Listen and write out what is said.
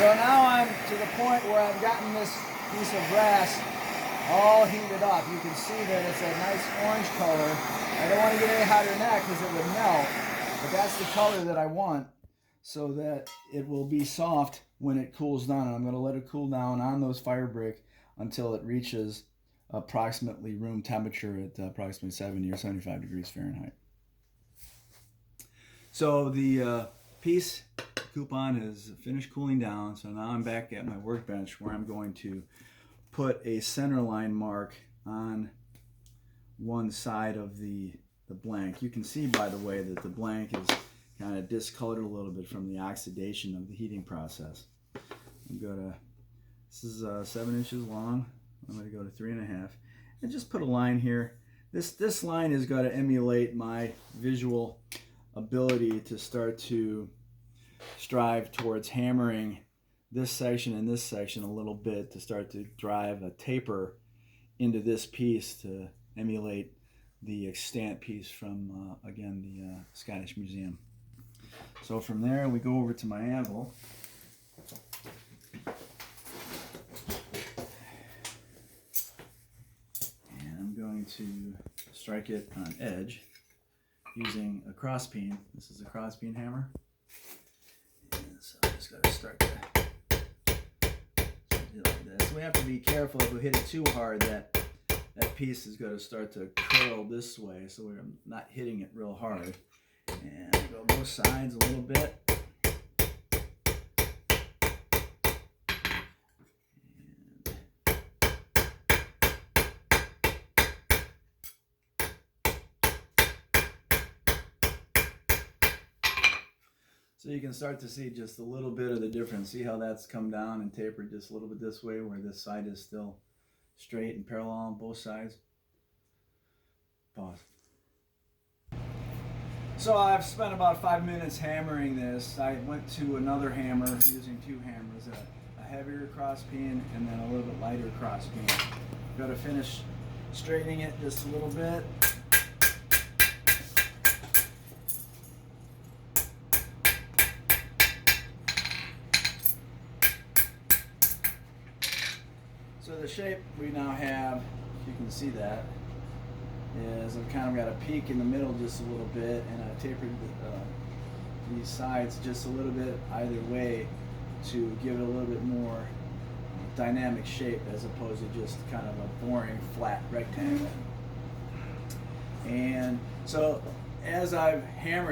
So now I'm to the point where I've gotten this piece of brass all heated up. You can see that it's a nice orange color. I don't want to get any hotter than that because it would melt, but that's the color that I want so that it will be soft when it cools down. And I'm going to let it cool down on those fire brick until it reaches approximately room temperature at approximately 70 or 75 degrees Fahrenheit. So the piece coupon is finished cooling down, so now I'm back at my workbench where I'm going to put a center line mark on one side of the blank. You can see, by the way, that the blank is kind of discolored a little bit from the oxidation of the heating process. This is 7 inches long. I'm going to go to 3.5 and just put a line here. This line is going to emulate my visual ability to start to strive towards hammering this section and this section a little bit to start to drive a taper into this piece to emulate the extant piece from, again, the Scottish Museum. So from there we go over to my anvil. And I'm going to strike it on edge using a cross peen. This is a cross peen hammer. And so I just got to start to do like this. We have to be careful if we hit it too hard that piece is going to start to curl this way, so we're not hitting it real hard. And go both sides a little bit. So you can start to see just a little bit of the difference. See how that's come down and tapered just a little bit this way, where this side is still straight and parallel on both sides. Pause. So I've spent about 5 minutes hammering this. I went to another hammer using two hammers, a heavier cross peen and then a little bit lighter cross peen. Got to finish straightening it just a little bit. So the shape we now have, if you can see that, is I've kind of got a peak in the middle just a little bit, and I've tapered these sides just a little bit either way to give it a little bit more dynamic shape as opposed to just kind of a boring flat rectangle. And so as I've hammered